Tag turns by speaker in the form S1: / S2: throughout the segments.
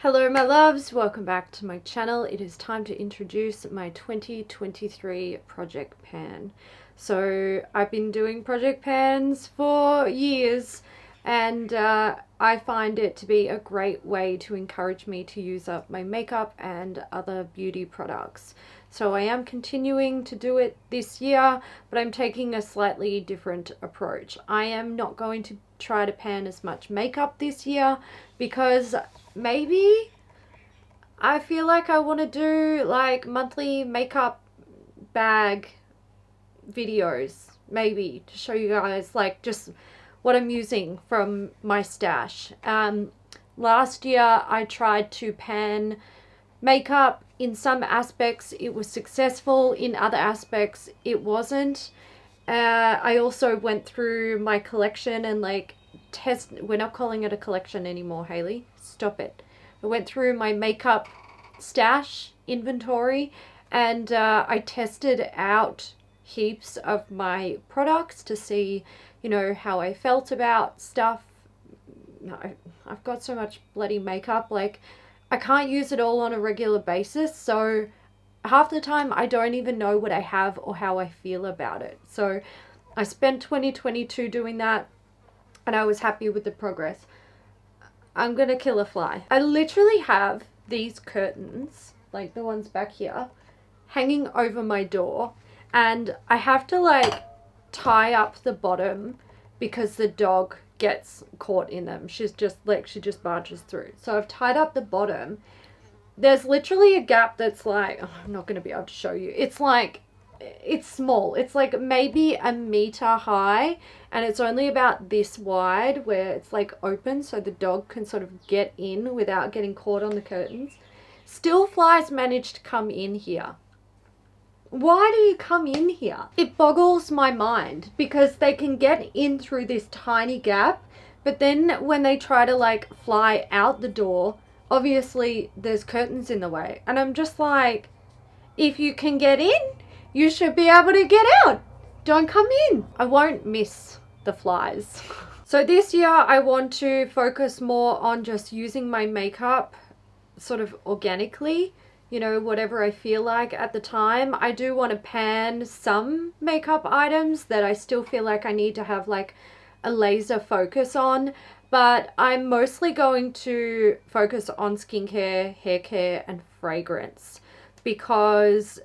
S1: Hello my loves, welcome back to my channel. It is time to introduce my 2023 project pan. So I've been doing project pans for years and I find it to be a great way to encourage me to use up my makeup and other beauty products. So I am continuing to do it this year, but I'm taking a slightly different approach. I am not going to try to pan as much makeup this year because maybe I feel like I want to do like monthly makeup bag videos, maybe to show you guys like just what I'm using from my stash. Last year I tried to pan makeup. In some aspects it was successful, in other aspects it wasn't. I also went through my collection and like we're not calling it a collection anymore, Hailey. Stop it. I went through my makeup stash inventory and I tested out heaps of my products to see, how I felt about stuff. I've got so much bloody makeup, like I can't use it all on a regular basis, so half the time I don't even know what I have or how I feel about it. So I spent 2022 doing that and I was happy with the progress. I'm gonna kill a fly. I literally have these curtains, like the ones back here, hanging over my door, and I have to like tie up the bottom because the dog gets caught in them. She just barges through. So I've tied up the bottom. There's literally a gap that's like, oh, I'm not going to be able to show you. It's like, it's small. It's like maybe a meter high and it's only about this wide where it's like open so the dog can sort of get in without getting caught on the curtains. Still flies manage to come in here. Why do you come in here? It boggles my mind because they can get in through this tiny gap, but then when they try to like fly out the door, obviously there's curtains in the way. And I'm just like, if you can get in, you should be able to get out. Don't come in. I won't miss the flies. So this year I want to focus more on just using my makeup sort of organically, whatever I feel like at the time. I do want to pan some makeup items that I still feel like I need to have like a laser focus on, but I'm mostly going to focus on skincare, hair care, and fragrance because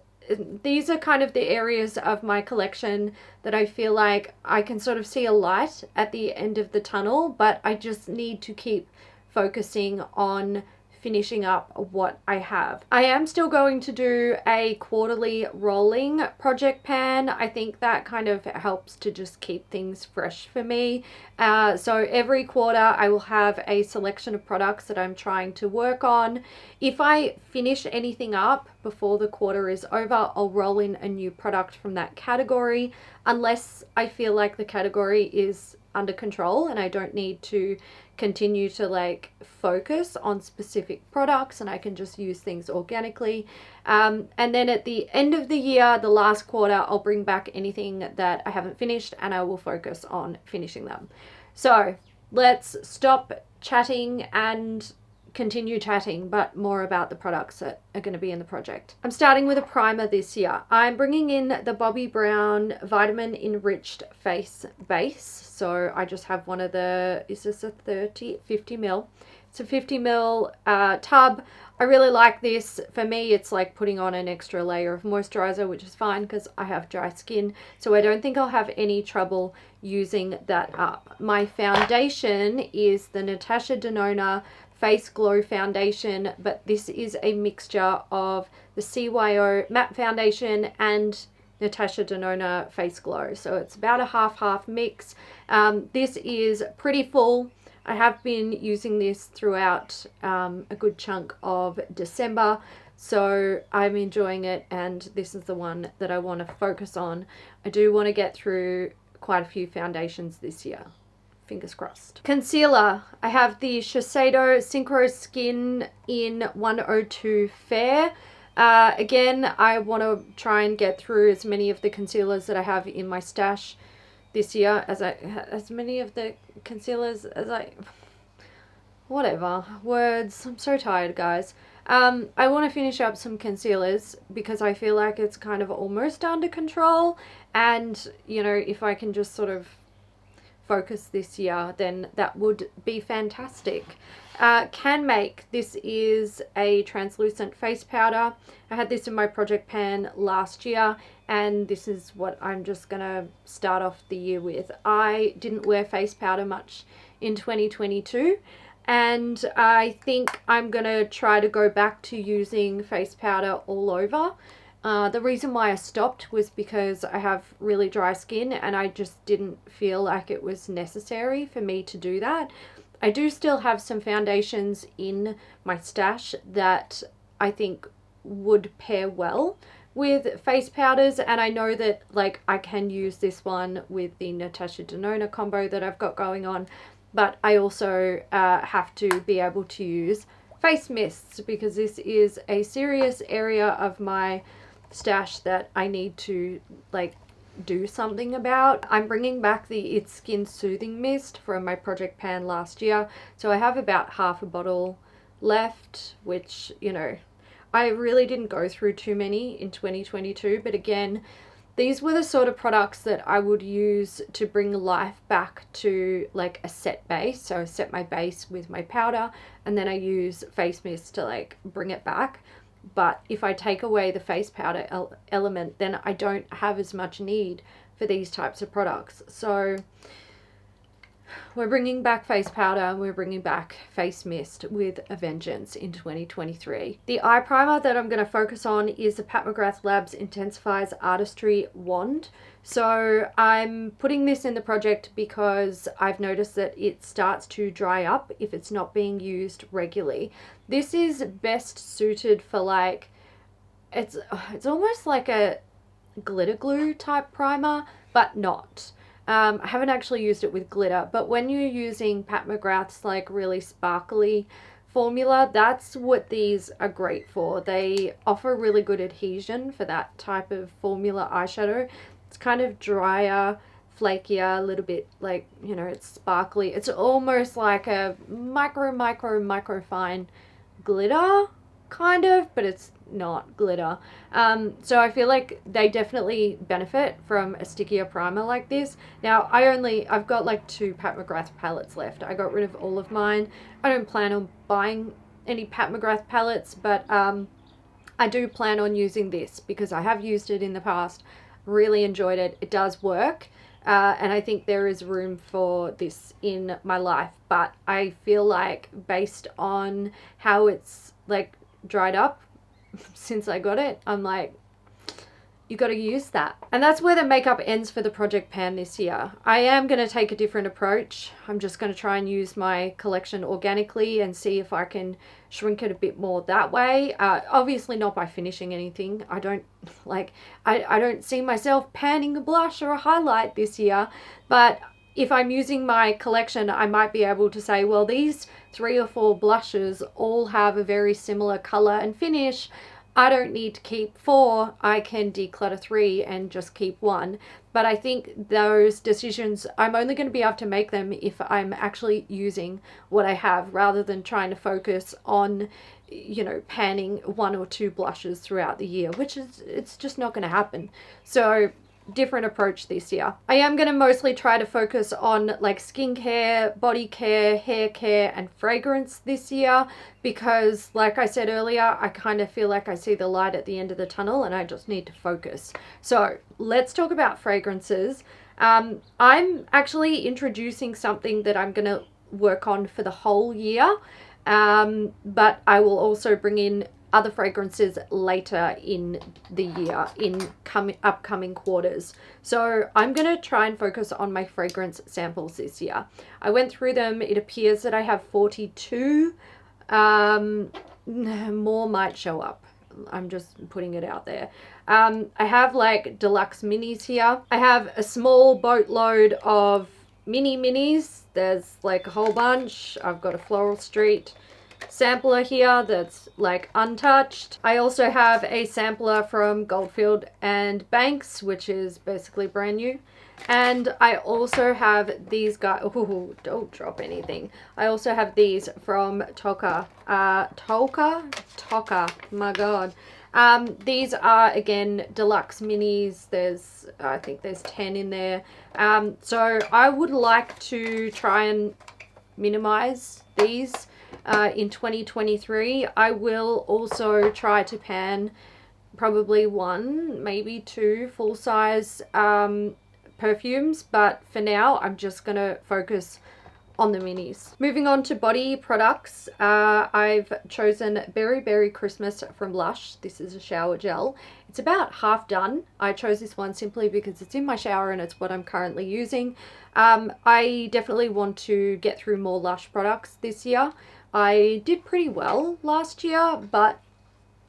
S1: these are kind of the areas of my collection that I feel like I can sort of see a light at the end of the tunnel, but I just need to keep focusing on finishing up what I have. I am still going to do a quarterly rolling project pan. I think that kind of helps to just keep things fresh for me. So every quarter I will have a selection of products that I'm trying to work on. If I finish anything up before the quarter is over, I'll roll in a new product from that category, unless I feel like the category is under control and I don't need to continue to like focus on specific products and I can just use things organically. And then at the end of the year, the last quarter, I'll bring back anything that I haven't finished and I will focus on finishing them. So let's stop chatting and continue chatting, but more about the products that are going to be in the project. I'm starting with a primer this year. I'm bringing in the Bobbi Brown Vitamin Enriched Face Base. So I just have one of the, is this a 50 ml? It's a 50 ml tub. I really like this. For me, it's like putting on an extra layer of moisturizer, which is fine because I have dry skin. So I don't think I'll have any trouble using that up. My foundation is the Natasha Denona Face Glow Foundation, but this is a mixture of the CYO Matte Foundation and Natasha Denona Face Glow. So it's about a half-half mix. This is pretty full. I have been using this throughout a good chunk of December, so I'm enjoying it, and this is the one that I want to focus on. I do want to get through quite a few foundations this year. Fingers crossed. Concealer. I have the Shiseido Synchro Skin in 102 Fair. Again, I want to try and get through as many of the concealers that I have in my stash this year as many of the concealers as I whatever. Words. I'm so tired, guys. I want to finish up some concealers because I feel like it's kind of almost under control. And, you know, if I can just sort of focus this year, then that would be fantastic. Can Make. This is a translucent face powder. I had this in my project pan last year, and this is what I'm just gonna start off the year with. I didn't wear face powder much in 2022, and I think I'm gonna try to go back to using face powder all over. The reason why I stopped was because I have really dry skin and I just didn't feel like it was necessary for me to do that. I do still have some foundations in my stash that I think would pair well with face powders, and I know that like I can use this one with the Natasha Denona combo that I've got going on, but I also have to be able to use face mists because this is a serious area of my stash that I need to like do something about. I'm bringing back the It's Skin Soothing Mist from my project pan last year, so I have about half a bottle left, which, you know, I really didn't go through too many in 2022, but again, these were the sort of products that I would use to bring life back to like a set base. So I set my base with my powder and then I use face mist to like bring it back. But if I take away the face powder element, then I don't have as much need for these types of products. So we're bringing back face powder and we're bringing back face mist with a vengeance in 2023. The eye primer that I'm going to focus on is the Pat McGrath Labs Intensifies Artistry Wand. So I'm putting this in the project because I've noticed that it starts to dry up if it's not being used regularly. This is best suited for like, it's almost like a glitter glue type primer, but not. I haven't actually used it with glitter, but when you're using Pat McGrath's like really sparkly formula, that's what these are great for. They offer really good adhesion for that type of formula eyeshadow. It's kind of drier, flakier, a little bit like, you know, it's sparkly. It's almost like a micro fine glitter kind of, but it's not glitter. So I feel like they definitely benefit from a stickier primer like this. Now I've got like 2 Pat McGrath palettes left. I got rid of all of mine. I don't plan on buying any Pat McGrath palettes, but I do plan on using this because I have used it in the past, really enjoyed it. It does work. And I think there is room for this in my life, but I feel like based on how it's like dried up since I got it, I'm like, you got to use that. And that's where the makeup ends for the project pan this year. I am going to take a different approach. I'm just going to try and use my collection organically and see if I can shrink it a bit more that way. Obviously not by finishing anything. I don't see myself panning a blush or a highlight this year, but if I'm using my collection, I might be able to say, well, these 3 or 4 blushes all have a very similar color and finish. I don't need to keep 4. I can declutter 3 and just keep 1. But I think those decisions, I'm only going to be able to make them if I'm actually using what I have rather than trying to focus on, you know, panning 1 or 2 blushes throughout the year, which is, it's just not going to happen. So different approach this year. I am going to mostly try to focus on like skincare, body care, hair care, and fragrance this year because like I said earlier, I kind of feel like I see the light at the end of the tunnel and I just need to focus. So let's talk about fragrances. I'm actually introducing something that I'm going to work on for the whole year, but I will also bring in other fragrances later in the year, in upcoming quarters. So I'm going to try and focus on my fragrance samples this year. I went through them. It appears that I have 42. More might show up. I'm just putting it out there. I have like deluxe minis here. I have a small boatload of minis. There's like a whole bunch. I've got a Floral Street sampler here that's like untouched. I also have a sampler from Goldfield and Banks, which is basically brand new. And I also have these guys. Oh, don't drop anything. I also have these from Toka. Toka. My God. These are, again, deluxe minis. I think there's 10 in there. So I would like to try and minimize these in 2023. I will also try to pan probably one, maybe two full-size perfumes, but for now I'm just gonna focus on the minis. Moving on to body products, I've chosen Berry Berry Christmas from Lush. This is a shower gel. It's about half done. I chose this one simply because it's in my shower and it's what I'm currently using. I definitely want to get through more Lush products this year. I did pretty well last year, but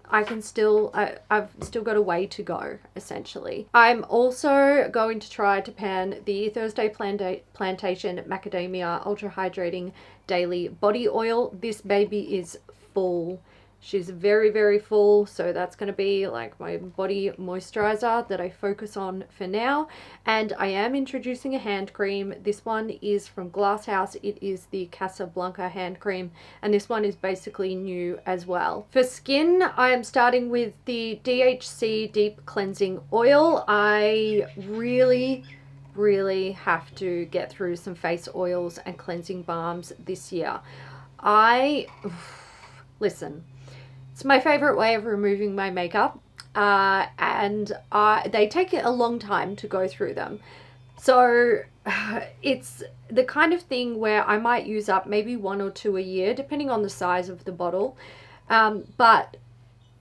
S1: I've still got a way to go, essentially. I'm also going to try to pan the Thursday Plantation Macadamia Ultra Hydrating Daily Body Oil. This baby is full. She's very, very full, so that's going to be like my body moisturizer that I focus on for now. And I am introducing a hand cream. This one is from Glass House. It is the Casablanca hand cream, and this one is basically new as well. For skin, I am starting with the DHC Deep Cleansing Oil. I really have to get through some face oils and cleansing balms this year. Listen, it's my favorite way of removing my makeup, and they take a long time to go through them. So it's the kind of thing where I might use up maybe 1 or 2 a year, depending on the size of the bottle. But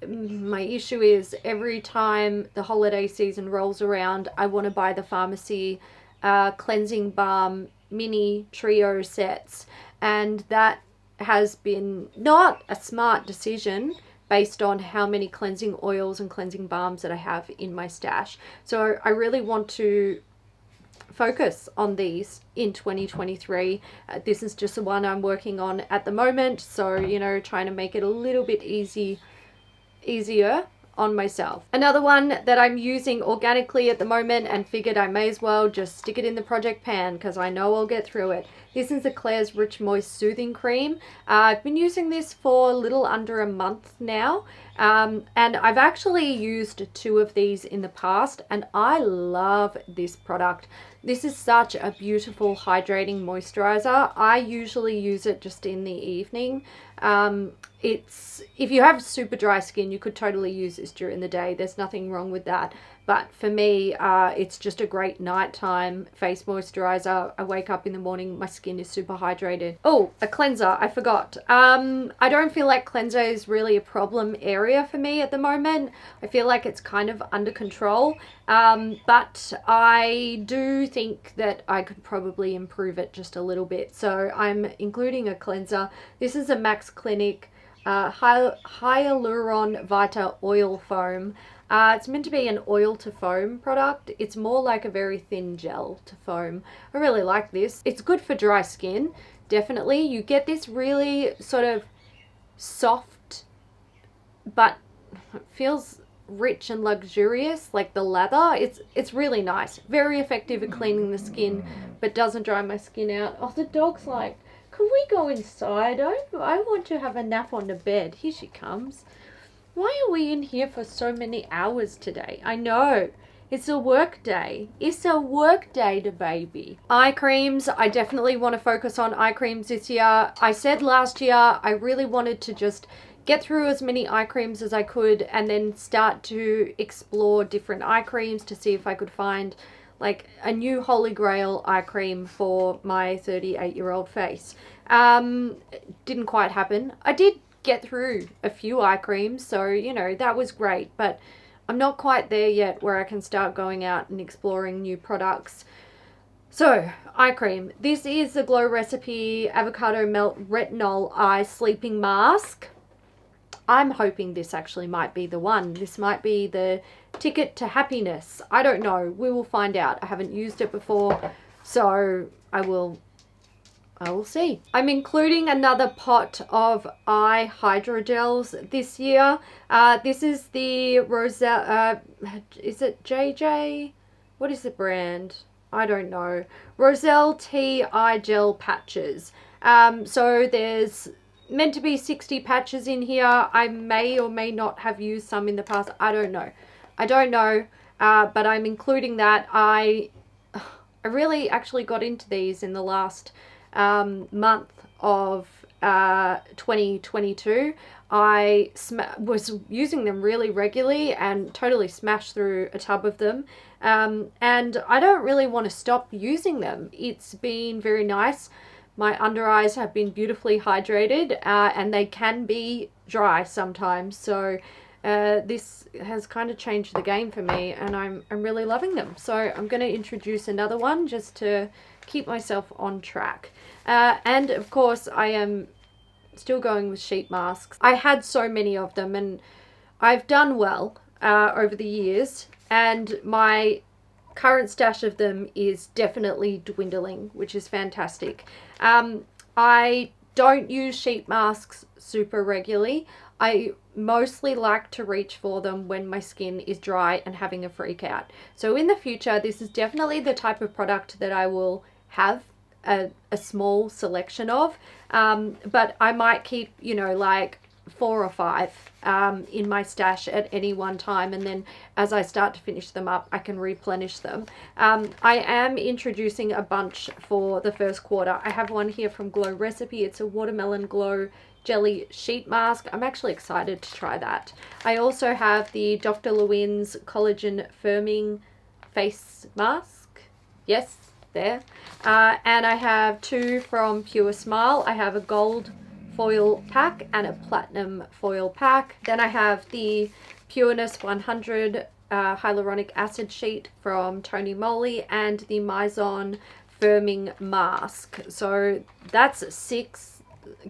S1: my issue is every time the holiday season rolls around, I want to buy the pharmacy cleansing balm mini trio sets, and that has been not a smart decision based on how many cleansing oils and cleansing balms that I have in my stash. So I really want to focus on these in 2023. This is just the one I'm working on at the moment, so you know, trying to make it a little bit easier on myself. Another one that I'm using organically at the moment and figured I may as well just stick it in the project pan because I know I'll get through it. This is the Klairs Rich Moist Soothing Cream. I've been using this for a little under a month now, and I've actually used 2 of these in the past, and I love this product. This is such a beautiful hydrating moisturizer. I usually use it just in the evening. If you have super dry skin, you could totally use this during the day. There's nothing wrong with that. But for me, it's just a great nighttime face moisturizer. I wake up in the morning, my skin is super hydrated. Oh, a cleanser, I forgot. I don't feel like cleanser is really a problem area for me at the moment. I feel like it's kind of under control. But I do think that I could probably improve it just a little bit. So I'm including a cleanser. This is a Max Clinic Hyaluron Vita Oil Foam. It's meant to be an oil to foam product. It's more like a very thin gel to foam. I really like this. It's good for dry skin, definitely. You get this really sort of soft, but it feels rich and luxurious, like the lather. It's really nice. Very effective at cleaning the skin, but doesn't dry my skin out. Oh, the dog's like, could we go inside? I want to have a nap on the bed. Here she comes. Why are we in here for so many hours today? I know. It's a work day. It's a work day to baby. Eye creams. I definitely want to focus on eye creams this year. I said last year I really wanted to just get through as many eye creams as I could and then start to explore different eye creams to see if I could find like a new holy grail eye cream for my 38-year-old face. Didn't quite happen. I did get through a few eye creams, so you know, that was great, but I'm not quite there yet where I can start going out and exploring new products. So, eye cream. This is the Glow Recipe Avocado Melt Retinol Eye Sleeping Mask. I'm hoping this actually might be the one. This might be the ticket to happiness. I don't know. We will find out. I haven't used it before, so I will see. I'm including another pot of eye hydrogels this year. This is the Roselle, is it JJ? What is the brand? I don't know. Roselle Tea Eye Gel Patches. So there's meant to be 60 patches in here. I may or may not have used some in the past. I don't know. I don't know, but I'm including that. I really actually got into these in the last month of 2022. I was using them really regularly and totally smashed through a tub of them. And I don't really want to stop using them. It's been very nice. My under eyes have been beautifully hydrated, and they can be dry sometimes. So this has kind of changed the game for me, and I'm really loving them. So I'm going to introduce another one just to keep myself on track. And of course, I am still going with sheet masks. I had so many of them, and I've done well over the years, and my current stash of them is definitely dwindling, which is fantastic. I don't use sheet masks super regularly. I mostly like to reach for them when my skin is dry and having a freak out. So in the future, this is definitely the type of product that I will have a small selection of, but I might keep, you know, like 4 or 5 in my stash at any one time, and then as I start to finish them up, I can replenish them. I am introducing a bunch for the first quarter. I have one here from Glow Recipe. It's a watermelon glow jelly sheet mask. I'm actually excited to try that. I also have the Dr. Lewin's collagen firming face mask. Yes, there. And I have 2 from Pure Smile. I have a gold foil pack and a platinum foil pack. Then I have the Pureness 100 hyaluronic acid sheet from Tony Moly and the Mizon firming mask. So that's 6.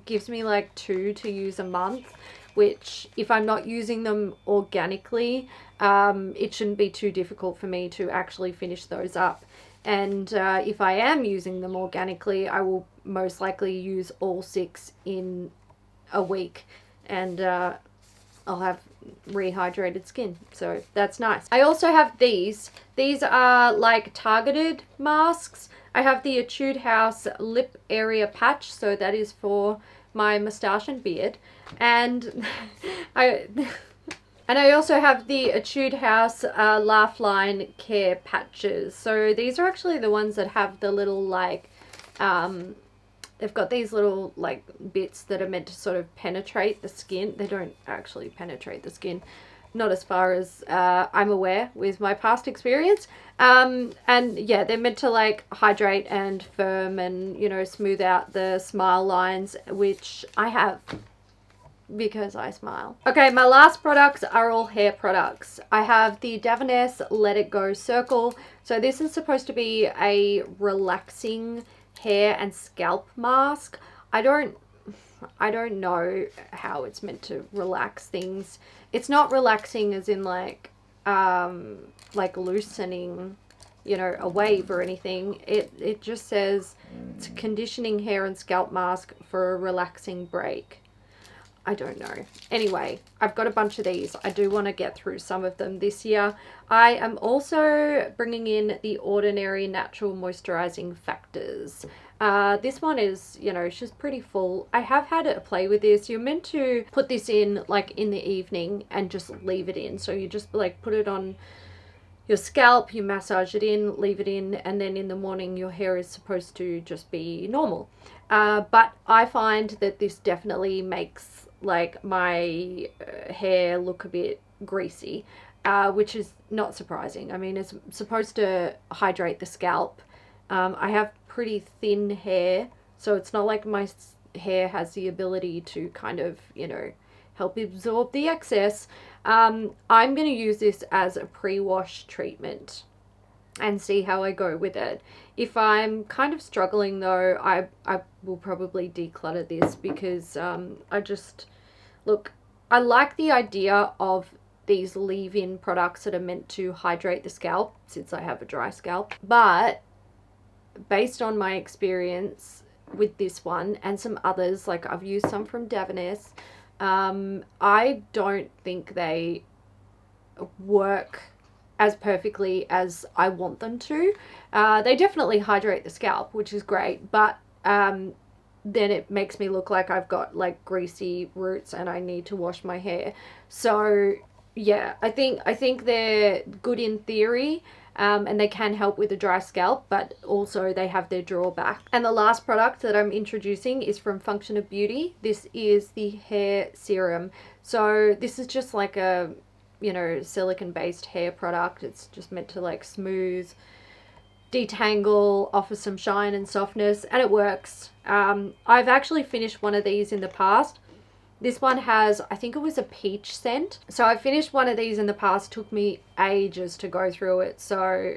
S1: Gives me like 2 to use a month, which if I'm not using them organically, it shouldn't be too difficult for me to actually finish those up. And if I am using them organically, I will most likely use all 6 in a week, and I'll have rehydrated skin. So that's nice. I also have these. These are like targeted masks. I have the Etude House lip area patch, so that is for my moustache and beard. And I also have the Etude House Laugh Line Care patches. So these are actually the ones that have the little like, they've got these little like bits that are meant to sort of penetrate the skin. They don't actually penetrate the skin. Not as far as I'm aware with my past experience. And yeah, they're meant to like hydrate and firm and, you know, smooth out the smile lines, which I have because I smile. Okay, my last products are all hair products. I have the Davines Let It Go Circle. So this is supposed to be a relaxing hair and scalp mask. I don't know how it's meant to relax things. It's not relaxing as in like loosening, you know, a wave or anything. It just says it's a conditioning hair and scalp mask for a relaxing break. I don't know. Anyway, I've got a bunch of these. I do want to get through some of them this year. I am also bringing in the Ordinary Natural Moisturizing Factors. This one is, you know, she's pretty full. I have had a play with this. You're meant to put this in like in the evening and just leave it in. So you just like put it on your scalp, you massage it in, leave it in, and then in the morning your hair is supposed to just be normal. But I find that this definitely makes like my hair look a bit greasy, which is not surprising. I mean, it's supposed to hydrate the scalp. I have pretty thin hair, so it's not like my hair has the ability to kind of, you know, help absorb the excess. I'm going to use this as a pre-wash treatment and see how I go with it. If I'm kind of struggling though, I will probably declutter this because I just, look, I like the idea of these leave-in products that are meant to hydrate the scalp since I have a dry scalp, but based on my experience with this one and some others, like I've used some from Davines, I don't think they work as perfectly as I want them to. They definitely hydrate the scalp, which is great, but then it makes me look like I've got like greasy roots and I need to wash my hair. So yeah, I think they're good in theory. And they can help with a dry scalp, but also they have their drawback. And the last product that I'm introducing is from Function of Beauty. This is the hair serum. So this is just like a, you know, silicone based hair product. It's just meant to like smooth, detangle, offer some shine and softness, and it works. I've actually finished one of these in the past. This one has, I think it was a peach scent. So I finished one of these in the past. It took me ages to go through it. So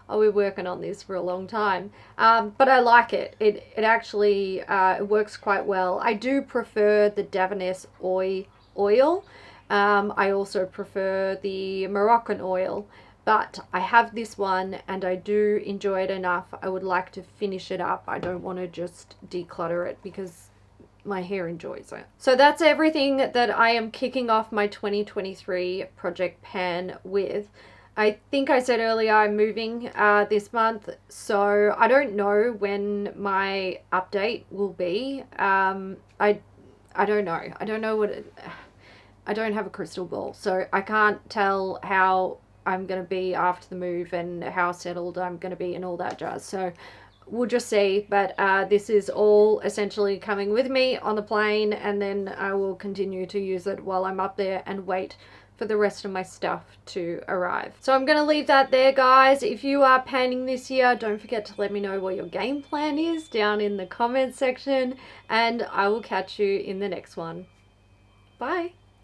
S1: I'll be working on this for a long time. But I like it. It actually it works quite well. I do prefer the Davines oil. I also prefer the Moroccan oil. But I have this one and I do enjoy it enough. I would like to finish it up. I don't want to just declutter it because my hair enjoys it. So that's everything that I am kicking off my 2023 project pan with. I think I said earlier I'm moving this month, so I don't know when my update will be. I don't know. I don't know what I don't have a crystal ball, so I can't tell how I'm going to be after the move and how settled I'm going to be and all that jazz. So we'll just see, but this is all essentially coming with me on the plane, and then I will continue to use it while I'm up there and wait for the rest of my stuff to arrive. So I'm going to leave that there, guys. If you are panning this year, don't forget to let me know what your game plan is down in the comments section, and I will catch you in the next one. Bye.